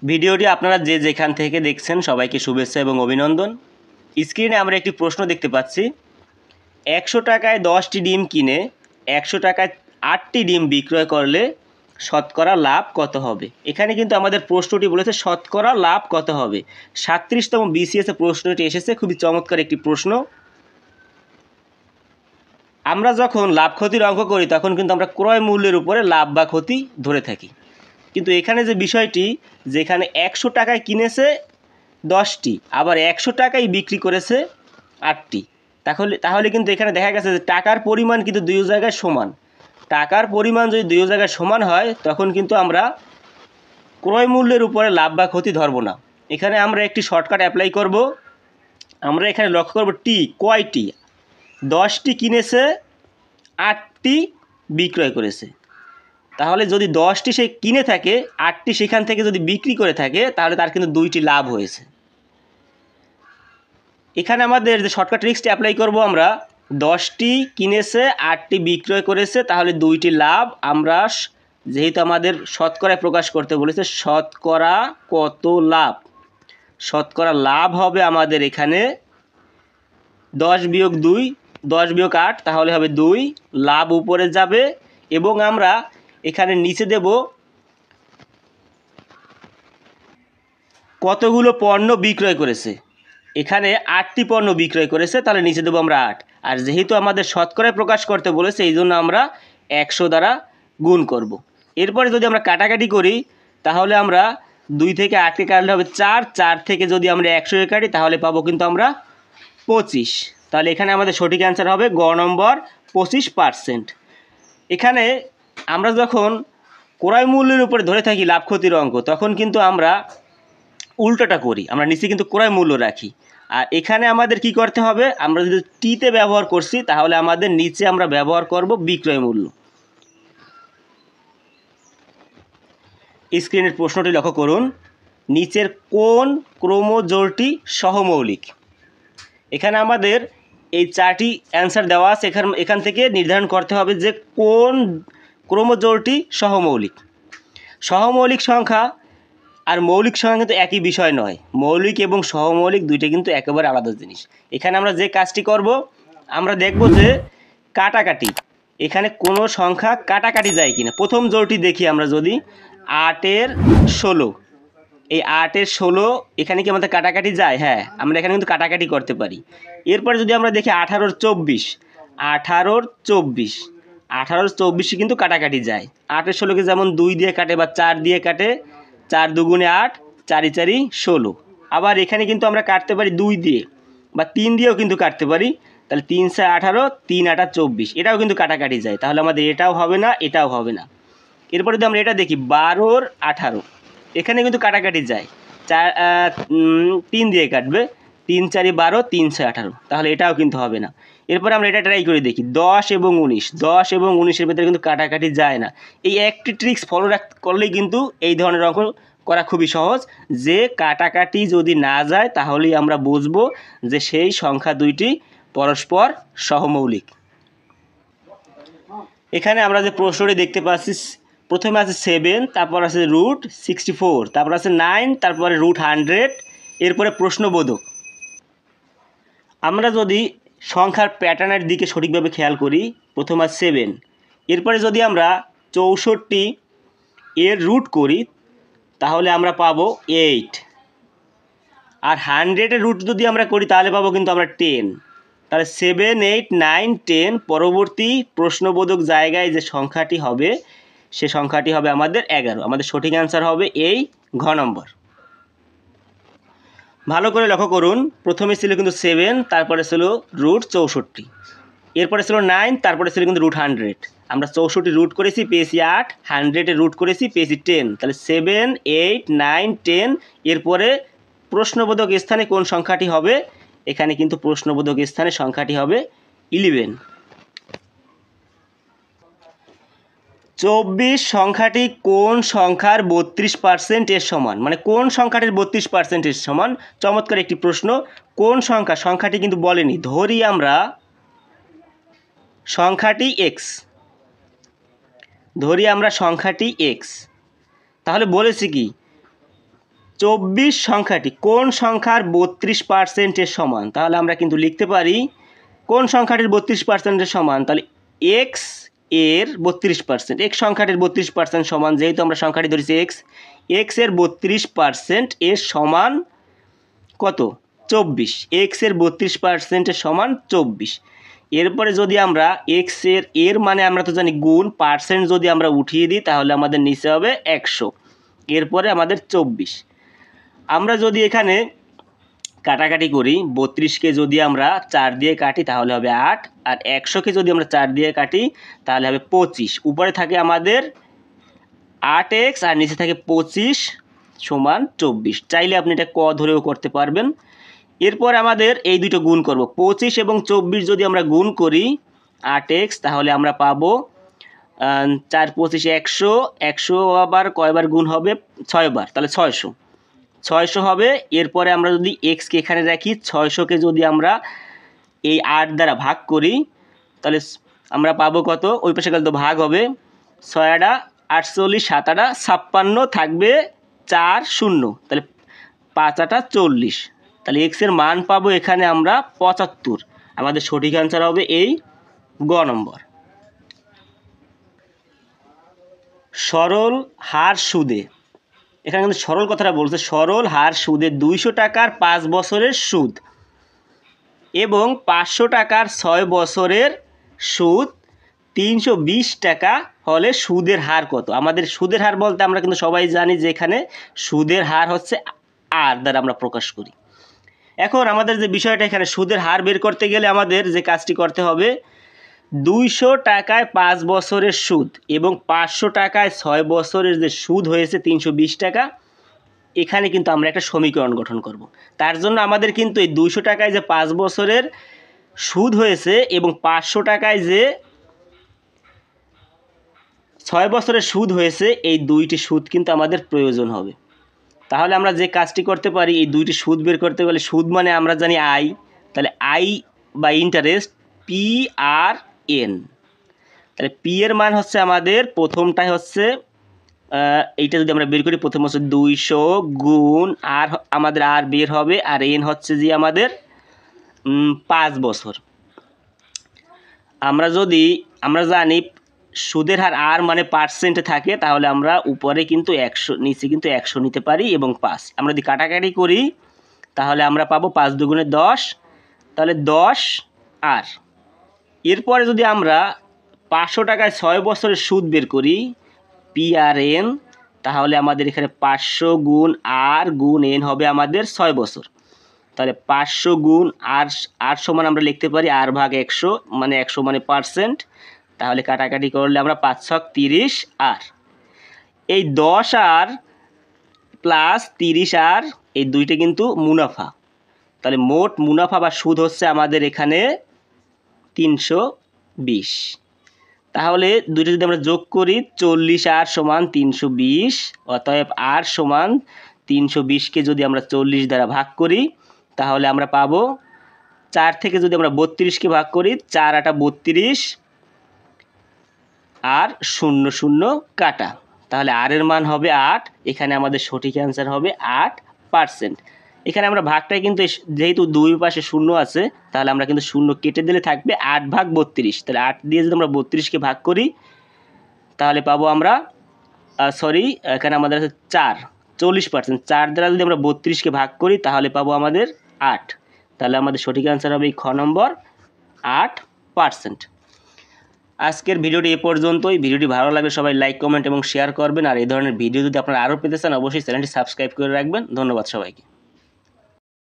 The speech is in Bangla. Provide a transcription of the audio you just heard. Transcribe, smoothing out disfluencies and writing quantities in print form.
ভিডিওটি আপনারা যে যেখান থেকে দেখছেন সবাইকে শুভেচ্ছা এবং অভিনন্দন। স্ক্রিনে আমরা একটি প্রশ্ন দেখতে পাচ্ছি, 100 টাকায় 10টি ডিম কিনে 100 টাকায় 8টি ডিম বিক্রয় করলে শতকরা লাভ কত হবে। এখানে কিন্তু আমাদের প্রশ্নটি বলেছে শতকরা লাভ কত হবে। 37তম বিসিএসে প্রশ্নটি এসেছে, খুবই চমৎকার একটি প্রশ্ন। আমরা যখন লাভ ক্ষতির অঙ্ক করি তখন কিন্তু আমরা ক্রয় মূল্যের উপরে লাভ বা ক্ষতি ধরে থাকি, কিন্তু এখানে যে বিষয়টি, যেখানে 100 টাকায় কিনেছে 10টি, আবার 100 টাকায় বিক্রি করেছে 8টি, তাহলে কিন্তু এখানে দেখা গেছে যে টাকার পরিমাণ কিন্তু দুই জায়গায় সমান। টাকার পরিমাণ যদি দুই জায়গায় সমান হয় তখন কিন্তু আমরা ক্রয় মূল্যের উপরে লাভ বা ক্ষতি ধরব না। এখানে আমরা একটি শর্টকাট অ্যাপ্লাই করব। আমরা এখানে লক্ষ্য করব টি কয়টি, 10টি কিনেছে 8টি বিক্রয় করেছে। তাহলে যদি 10টি সে কিনে থাকে, 8টি সেখান থেকে যদি বিক্রি করে থাকে, তাহলে তার কিন্তু 2টি লাভ হয়েছে। এখানে আমাদের যে শর্টকাট ট্রিক্সটি অ্যাপ্লাই করব, আমরা 10টি কিনেছে 8টি বিক্রয় করেছে, তাহলে 2টি লাভ। আমরা যেহেতু আমাদের শতকরায় প্রকাশ করতে বলেছে, শতকরা কত লাভ, শতকরা লাভ হবে আমাদের এখানে 10 বিয়োগ 2, 10 বিয়োগ 8, তাহলে হবে 2। লাভ উপরে যাবে এবং আমরা এখানে নিচে দেব কতগুলো পণ্য বিক্রয় করেছে। এখানে 8টি পণ্য বিক্রয় করেছে, তাহলে নিচে দেবো আমরা 8। আর যেহেতু আমাদের শতকরায় প্রকাশ করতে বলেছে, এই জন্য আমরা 100 দ্বারা গুণ করব। এরপরে যদি আমরা কাটাকাটি করি, তাহলে আমরা 2 থেকে 8কে কাটলে হবে 4, 4 থেকে যদি আমরা 100-এ কাটি তাহলে পাবো কিন্তু আমরা 25। তাহলে এখানে আমাদের সঠিক অ্যান্সার হবে গ নম্বর 25%। এখানে আমরা যখন ক্রয় মূল্যের উপরে ধরে থাকি লাভ ক্ষতির অঙ্ক, তখন কিন্তু আমরা উল্টোটা করি, আমরা নিচে কিন্তু ক্রয় মূল্য রাখি। আর এখানে আমাদের কি করতে হবে, আমরা যদি টিতে ব্যবহার করছি তাহলে আমাদের নিচে আমরা ব্যবহার করব বিক্রয় মূল্য। স্ক্রিনের প্রশ্নটি লক্ষ্য করুন, নিচের কোন ক্রোমোজোমটি সহমৌলিক। এখানে আমাদের এই 4টি অ্যান্সার দেওয়া আছে, এখান থেকে নির্ধারণ করতে হবে যে কোন ক্রোমোজোমটি সহমৌলিক। সহমৌলিক সংখ্যা আর মৌলিক সংখ্যা কিন্তু একই বিষয় নয়। মৌলিক এবং সহমৌলিক দুইটা কিন্তু একেবারে আলাদা জিনিস। এখানে আমরা যে কাজটি করব, আমরা দেখব যে কাটাকাটি, এখানে কোনো সংখ্যা কাটাকাটি যায় কিনা। প্রথম জোড়টি দেখি আমরা, যদি 8-এর 16, এই 8-এর 16 এখানে কি আমাদের কাটাকাটি যায়? হ্যাঁ, আমরা এখানে কিন্তু কাটাকাটি করতে পারি। এরপরে যদি আমরা দেখি 18-এর 24, 18-এর 24, 18-এর 24 কিন্তু কাটাকাটি যায়। 8-এর 16কে যেমন 2 দিয়ে কাটে বা 4 দিয়ে কাটে, 4 দুগুণে 8, 4 4 16। আবার এখানে কিন্তু আমরা কাটতে পারি 2 দিয়ে বা 3 দিয়েও কিন্তু কাটতে পারি। তাহলে 3 6 18, 3 8 24, এটাও কিন্তু কাটাকাটি যায়। তাহলে আমাদের এটাও হবে না, এটাও হবে না। এরপরে যদি আমরা এটা দেখি 12-এর 18, এখানে কিন্তু কাটাকাটি যায়। 3 দিয়ে কাটবে, 3 4 12, 3 6 18, তাহলে এটাও কিন্তু হবে না। এরপরে আমরা এটা ট্রাই করে দেখি 10 এবং 19, 10 এবং 19-এর ভিতরে কিন্তু কাটাকাটি যায় না। এই একটি ট্রিক্স ফলো করলেই কিন্তু এই ধরনের অঙ্ক করা খুবই সহজ, যে কাটাকাটি যদি না যায় তাহলেই আমরা বুঝবো যে সেই সংখ্যা দুইটি পরস্পর সহমৌলিক। এখানে আমরা যে প্রশ্নটি দেখতে পাচ্ছি, প্রথমে আছে 7, তারপর আছে √64, তারপর আছে 9, তারপরে √100, এরপরে প্রশ্নবোধক। আমরা যদি সংখ্যার প্যাটার্নের দিকে সঠিকভাবে খেয়াল করি, প্রথম আছে 7, এরপরে যদি আমরা 64 এর রুট করি তাহলে আমরা পাবো 8, আর 100-এর রুট যদি আমরা করি তাহলে পাবো কিন্তু আমরা 10। তাহলে 7 8 9 10, পরবর্তী প্রশ্নবোধক জায়গায় যে সংখ্যাটি হবে সে সংখ্যাটি হবে আমাদের 11। আমাদের সঠিক অ্যান্সার হবে এই ঘ নম্বর। ভালো করে লক্ষ্য করুন, প্রথমে ছিল কিন্তু 7, তারপরে ছিল √64, এরপরে ছিল 9, তারপরে ছিল কিন্তু √100। আমরা 64 রুট করেছি পেয়েছি 8, 100-এ রুট করেছি পেয়েছি 10। তাহলে 7 8 9 10, এরপরে প্রশ্নবোধক স্থানে কোন সংখ্যাটি হবে? এখানে কিন্তু প্রশ্নবোধক স্থানে সংখ্যাটি হবে 11। 24 সংখ্যাটি কোন সংখ্যার 32% এর সমান? মানে কোন সংখ্যাটির 32% এর সমান? চমৎকার একটি প্রশ্ন। কোন সংখ্যা, সংখ্যাটি কিন্তু বলেনি। ধরি আমরা সংখ্যাটি x, ধরি আমরা সংখ্যাটি x, তাহলে বলেছি কি 24 সংখ্যাটি কোন সংখ্যার 32% সমান? তাহলে আমরা কিন্তু লিখতে পারি কোন সংখ্যাটির 32% সমান, তাহলে এক্স এর 32%, এক্স সংখ্যাটির 32% সমান, যেহেতু আমরা সংখ্যাটি ধরেছি এক্স এর 32% এর সমান কত? 24। এক্স এর 32% সমান 24। এরপরে যদি আমরা এক্স এর মানে আমরা তো জানি গুণ, পার্সেন্ট যদি আমরা উঠিয়ে দিই তাহলে আমাদের নিচে হবে 100, এরপরে আমাদের 24। আমরা যদি এখানে কাটাকাটি করি, 32কে যদি আমরা 4 দিয়ে কাটি তাহলে হবে 8, আর 100কে যদি আমরা 4 দিয়ে কাটি তাহলে হবে 25। উপরে থাকে আমাদের 8x আর নিচে থাকে 25 সমান 24। চাইলে আপনি এটা ক ধরেও করতে পারবেন। এরপর আমাদের এই দুটো গুণ করব, 25 এবং 24 যদি আমরা গুণ করি 8x তাহলে আমরা পাবো 4 25 100, 100 আবার কয়বার গুণ হবে? 6 বার, তাহলে 600 হবে। এরপরে আমরা যদি এক্সকে এখানে রাখি, 600কে যদি আমরা এই 8 দ্বারা ভাগ করি তাহলে আমরা পাবো কত? ওই পাশে গেলে তো ভাগ হবে, 6 আটা 48, 7 আটা 56, থাকবে 4 শূন্য, তাহলে 5 আটা 40। তাহলে এক্সের মান পাবো এখানে আমরা 75। আমাদের সঠিক অ্যান্সার হবে এই গ নম্বর। সরল হার সুদে, এখানে কিন্তু সরল কথাটা বলছে, সরল হার সুদে 200 টাকার 5 বছরের সুদ এবং 500 টাকার 6 বছরের সুদ 320 টাকা হলে সুদের হার কত? আমাদের সুদের হার বলতে আমরা কিন্তু সবাই জানি যে এখানে সুদের হার হচ্ছে আর দ্বারা আমরা প্রকাশ করি। এখন আমাদের যে বিষয়টা, এখানে সুদের হার বের করতে গেলে আমাদের যে কাজটি করতে হবে, 200 টাকায় 5 বছরের সুদ এবং 500 টাকায় 6 বছরের যে সুদ হয়েছে 320 টাকা, এখানে কিন্তু আমরা একটা সমীকরণ গঠন করব। তার জন্য আমাদের কিন্তু এই 200 টাকায় যে 5 বছরের সুদ হয়েছে এবং 500 টাকায় যে 6 বছরের সুদ হয়েছে, এই দুইটি সুদ কিন্তু আমাদের প্রয়োজন হবে। তাহলে আমরা যে কাজটি করতে পারি, এই দুইটি সুদ বের করতে গেলে, সুদ মানে আমরা জানি আই, তাহলে আই বা ইন্টারেস্ট পি আর এন, তাহলে পি এর মান হচ্ছে আমাদের প্রথমটাই হচ্ছে এইটা যদি আমরা বের করি, প্রথম হচ্ছে 200 গুণ আর আমাদের আর বের হবে, আর এন হচ্ছে যে আমাদের 5 বছর। আমরা জানি সুদের হার আর মানে পার্সেন্টে থাকে, তাহলে আমরা উপরে কিন্তু 100, নিচে কিন্তু 100 নিতে পারি এবং 5। আমরা যদি কাটাকাটি করি তাহলে আমরা পাবো 5 দুগুণে 10, তাহলে 10 আর। এরপরে যদি আমরা 500 টাকায় 6 বছরের সুদ বের করি পি আর এন, তাহলে আমাদের এখানে 500 গুণ আর গুণ এন হবে আমাদের 6 বছর। তাহলে 500 গুণ আর সমান আমরা লিখতে পারি আর ভাগ 100, মানে 100 মানে পার্সেন্ট। তাহলে কাটাকাটি করলে আমরা 5 ছক 30 আর, এই 10 আর প্লাস 30 আর, এই দুইটা কিন্তু মুনাফা। তাহলে মোট মুনাফা বা সুদ হচ্ছে আমাদের এখানে 320। তাহলে দুইটা যদি আমরা যোগ করি, 40 আর সমান 320, অতএব আর সমান 320কে যদি আমরা 40 দ্বারা ভাগ করি তাহলে আমরা পাবো 4 থেকে যদি আমরা 32কে ভাগ করি, 4 আটা 32 আর 0 0 কাটা, তাহলে আর এর মান হবে 8। এখানে আমাদের সঠিক অ্যান্সার হবে 8%। এখানে আমরা ভাগটাই কিন্তু যেহেতু দুই পাশে 0 আছে, তাহলে আমরা কিন্তু 0 কেটে দিলে থাকবে 8 ভাগ 32। তাহলে 8 দিয়ে যদি আমরা 32কে ভাগ করি তাহলে পাবো আমরা এখানে আমাদের আছে 4, 40%। 4 দ্বারা যদি আমরা 32কে ভাগ করি তাহলে পাবো আমাদের 8। তাহলে আমাদের সঠিক অ্যান্সার হবে এই খ নম্বর, 8%। আজকের ভিডিওটি এ পর্যন্তই। ভিডিওটি ভালো লাগলে সবাই লাইক, কমেন্ট এবং শেয়ার করবেন। আর এই ধরনের ভিডিও যদি আপনারা আরও পেতে চান অবশ্যই চ্যানেলটি সাবস্ক্রাইব করে রাখবেন। ধন্যবাদ সবাইকে।